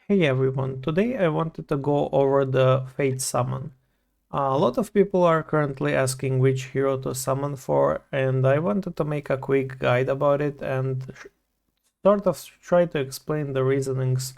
Hey everyone, today I wanted to go over the Fate summon. A lot of people are currently asking which hero to summon for, and I wanted to make a quick guide about it and sort of try to explain the reasonings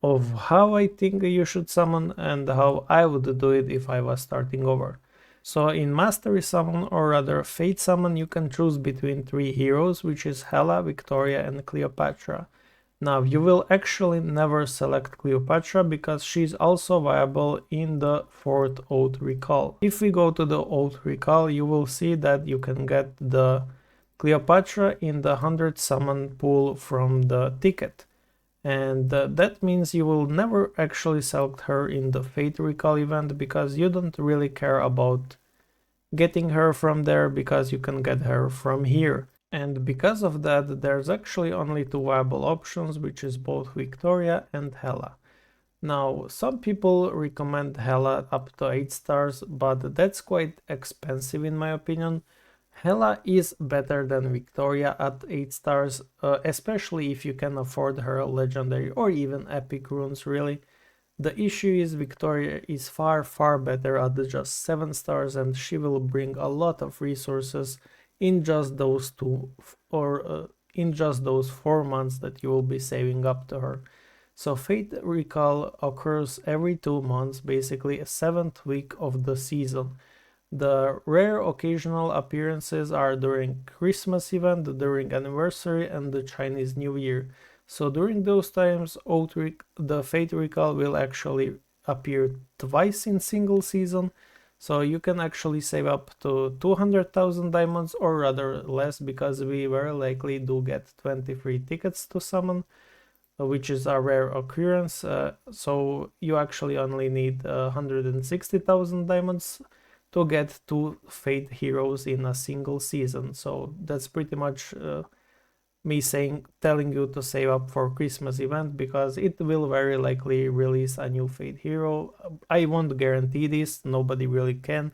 of how I think you should summon and how I would do it if I was starting over. So in Mastery Summon, or rather Fate Summon, you can choose between three heroes, which is Hela, Victoria and Cleopatra. Now, you will actually never select Cleopatra because she's also viable in the 4th Oath Recall. If we go to the Oath Recall, you will see that you can get the Cleopatra in the 100 summon pool from the ticket. And that means you will never actually select her in the Fate Recall event because you don't really care about getting her from there because you can get her from here. And because of that, there's actually only two viable options, which is both Victoria and Hela. Now, some people recommend Hela up to 8 stars, but that's quite expensive in my opinion. Hela is better than Victoria at 8 stars, especially if you can afford her legendary or even epic runes really. The issue is Victoria is far better at just 7 stars and she will bring a lot of resources in just those in just those 4 months that you will be saving up to her. So Fate Recall occurs every 2 months, basically a 7th week of the season. The rare occasional appearances are during Christmas event, during anniversary and the Chinese New Year. So during those times, the Fate Recall will actually appear twice in single season. So you can actually save up to 200,000 diamonds, or rather less, because we very likely do get 23 tickets to summon, which is a rare occurrence. So you actually only need 160,000 diamonds to get 2 Fate heroes in a single season. So that's pretty much me telling you to save up for Christmas event because it will very likely release a new Fate hero. I won't guarantee this, nobody really can,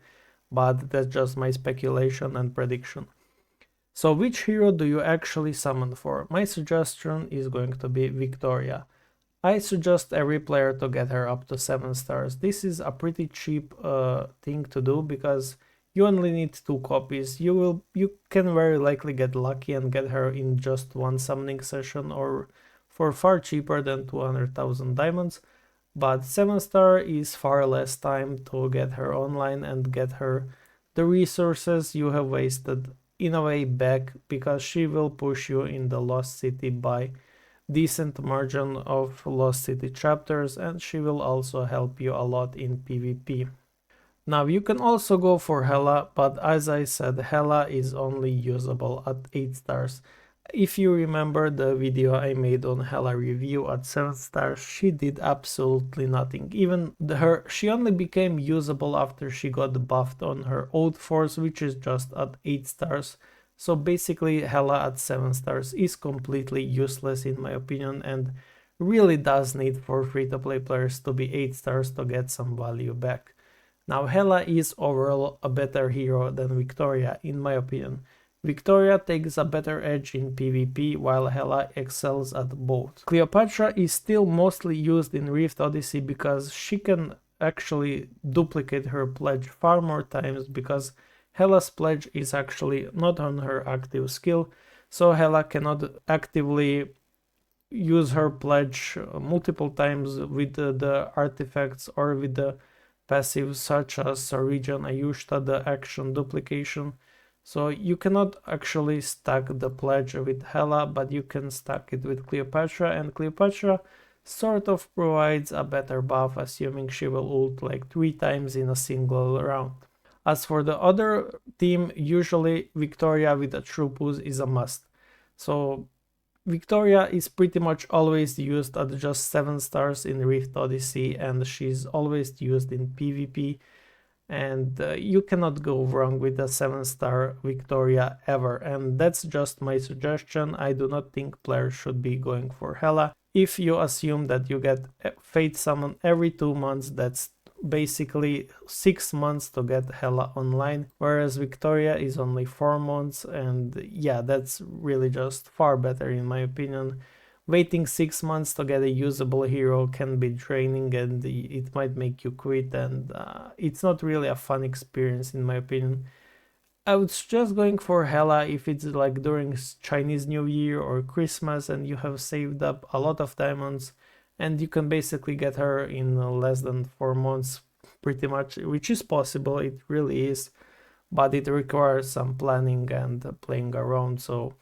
but that's just my speculation and prediction. So which hero do you actually summon for? My suggestion is going to be Victoria. I suggest every player to get her up to 7 stars. This is a pretty cheap thing to do because you only need 2 copies. You can very likely get lucky and get her in just one summoning session or for far cheaper than 200,000 diamonds. But 7 star is far less time to get her online and get her the resources you have wasted in a way back, because she will push you in the Lost City by decent margin of Lost City chapters, and she will also help you a lot in PvP. Now you can also go for Hela, but as I said, Hela is only usable at 8 stars. If you remember the video I made on Hela review at 7 stars, she did absolutely nothing. Even she only became usable after she got buffed on her Oath Force, which is just at 8 stars. So basically Hela at 7 stars is completely useless in my opinion and really does need for free-to-play players to be 8 stars to get some value back. Now Hela is overall a better hero than Victoria in my opinion. Victoria takes a better edge in PvP while Hela excels at both. Cleopatra is still mostly used in Rift Odyssey because she can actually duplicate her pledge far more times, because Hela's pledge is actually not on her active skill, so Hela cannot actively use her pledge multiple times with the artifacts or with the passives such as Sarige Ayushta, the action duplication. So you cannot actually stack the pledge with Hela, but you can stack it with Cleopatra, and Cleopatra sort of provides a better buff, assuming she will ult like 3 times in a single round. As for the other team, usually Victoria with a true push is a must. So Victoria is pretty much always used at just 7 stars in Rift Odyssey, and she's always used in PvP, and you cannot go wrong with a 7-star Victoria ever, and that's just my suggestion. I do not think players should be going for Hela. If you assume that you get Fate Summon every 2 months, that's basically 6 months to get Hela online, whereas Victoria is only 4 months, and yeah, that's really just far better in my opinion. waiting 6 months to get a usable hero can be draining, and it might make you quit, and it's not really a fun experience in my opinion. I would suggest going for Hela if it's like during Chinese New Year or Christmas and you have saved up a lot of diamonds, and you can basically get her in less than 4 months pretty much, which is possible, it really is, but it requires some planning and playing around. So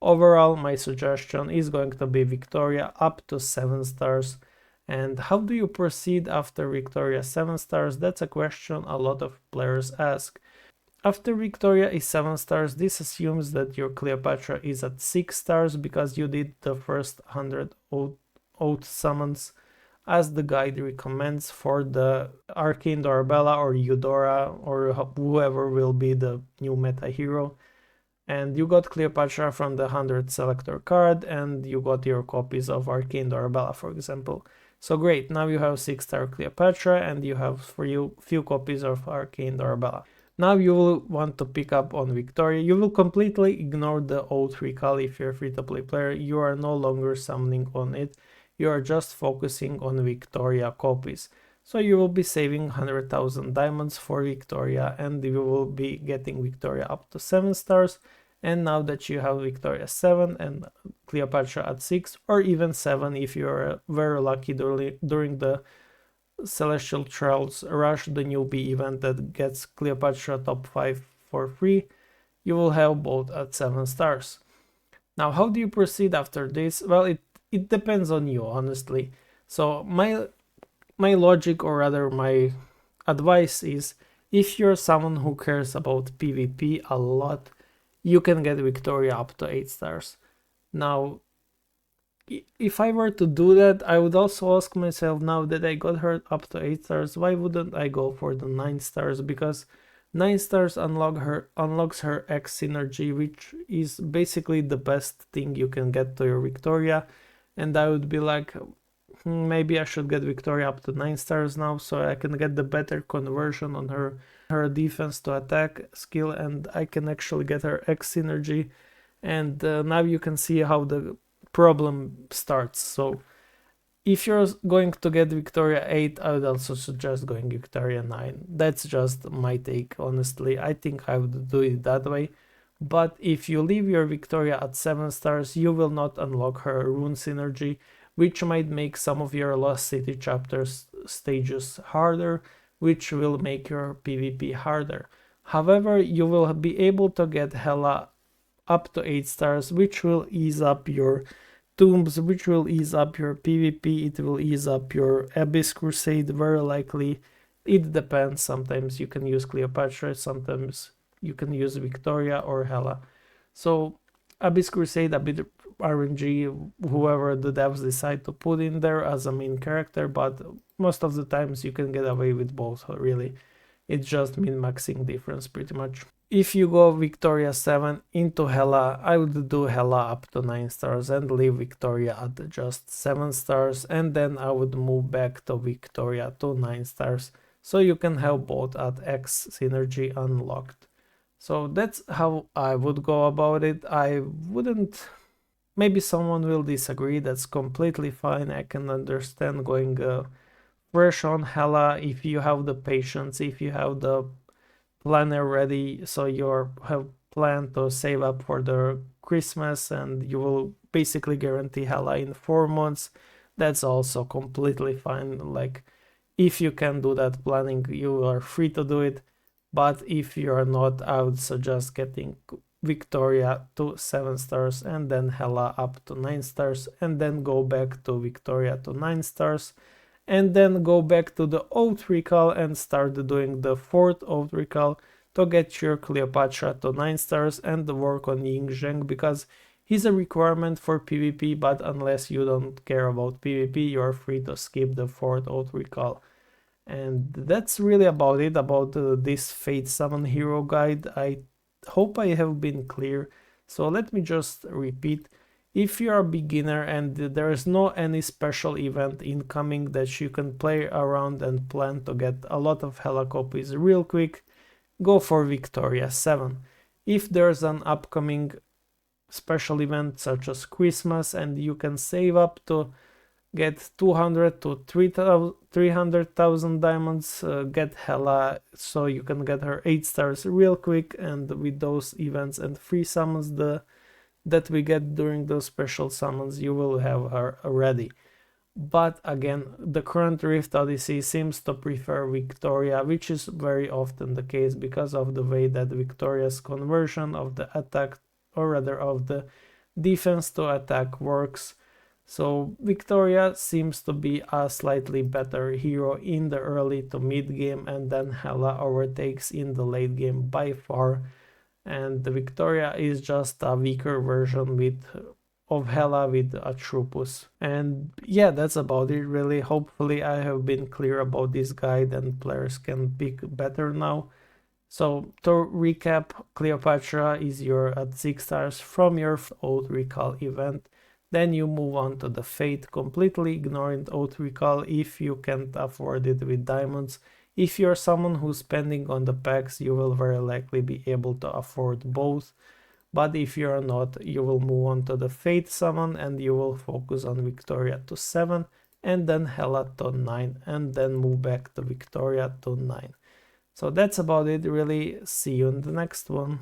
overall, my suggestion is going to be Victoria up to 7 stars. And how do you proceed after Victoria 7 stars? That's a question a lot of players ask. After Victoria is 7 stars, this assumes that your Cleopatra is at 6 stars because you did the first 100 oath summons as the guide recommends for the Arcane Dorabella or Eudora or whoever will be the new meta hero. And you got Cleopatra from the 100 selector card, and you got your copies of Arcane Dorabella, for example. So great, now you have 6-star Cleopatra and you have for you few copies of Arcane Dorabella. Now you will want to pick up on Victoria. You will completely ignore the old recall if you're a free-to-play player. You are no longer summoning on it. You are just focusing on Victoria copies. So you will be saving 100,000 diamonds for Victoria, and you will be getting Victoria up to 7 stars. And now that you have Victoria 7 and Cleopatra at 6 or even 7 if you're very lucky during the Celestial Trials Rush, the newbie event that gets Cleopatra top 5 for free, you will have both at 7 stars. Now, how do you proceed after this? Well, it depends on you, honestly. So my logic, or rather my advice is, if you're someone who cares about PvP a lot, you can get Victoria up to 8 stars. Now, if I were to do that, I would also ask myself, now that I got her up to 8 stars, why wouldn't I go for the 9 stars? Because 9 stars unlocks her X synergy, which is basically the best thing you can get to your Victoria. And I would be like, maybe I should get Victoria up to 9 stars now, so I can get the better conversion on her defense to attack skill, and I can actually get her X synergy. And now you can see how the problem starts. So if you're going to get Victoria 8, I would also suggest going Victoria 9. That's just my take, honestly. I think I would do it that way. But if you leave your Victoria at 7 stars, you will not unlock her rune synergy, which might make some of your Lost City chapters stages harder, which will make your PvP harder. However, you will be able to get Hela up to 8 stars, which will ease up your tombs, which will ease up your PvP, it will ease up your Abyss Crusade very likely. It depends, sometimes you can use Cleopatra, sometimes you can use Victoria or Hela. So Abyss Crusade, a bit RNG, whoever the devs decide to put in there as a main character, but most of the times you can get away with both, really. It's just min-maxing difference pretty much. If you go Victoria 7 into Hela, I would do Hela up to 9 stars and leave Victoria at just 7 stars, and then I would move back to Victoria to 9 stars, so you can have both at X synergy unlocked. So that's how I would go about it. I wouldn't... Maybe someone will disagree, that's completely fine. I can understand going fresh on Hela if you have the patience, if you have the planner ready, so you have planned to save up for the Christmas and you will basically guarantee Hela in 4 months. That's also completely fine. Like, if you can do that planning, you are free to do it. But if you are not, I would suggest getting Victoria to 7 stars and then Hela up to 9 stars, and then go back to Victoria to 9 stars, and then go back to the oath recall and start doing the 4th oath recall to get your Cleopatra to 9 stars and work on Ying Zheng, because he's a requirement for PvP, but unless you don't care about PvP, you're free to skip the 4th oath recall. And that's really about it, about this Fate Summon Hero guide. I hope I have been clear, so let me just repeat. If you're a beginner and there is no any special event incoming that you can play around and plan to get a lot of Hela copies real quick, go for Victoria 7. If there's an upcoming special events such as Christmas, and you can save up to get 200 to 300,000 diamonds, get Hela, so you can get her 8 stars real quick, and with those events and free summons that we get during those special summons, you will have her ready. But again, the current Rift Odyssey seems to prefer Victoria, which is very often the case because of the way that Victoria's conversion of the attack, or rather of the defense to attack, works. So Victoria seems to be a slightly better hero in the early to mid game, and then Hela overtakes in the late game by far. And the Victoria is just a weaker version of Hela with Atropus. And yeah, that's about it really. Hopefully I have been clear about this guide and players can pick better now. So to recap, Cleopatra is your at 6 stars from your Oath Recall event. Then you move on to the Fate, completely ignoring Oath Recall if you can't afford it with diamonds. If you're someone who's spending on the packs, you will very likely be able to afford both. But if you're not, you will move on to the Fate summon and you will focus on Victoria to 7 and then Hela to 9 and then move back to Victoria to 9. So that's about it really. See you in the next one.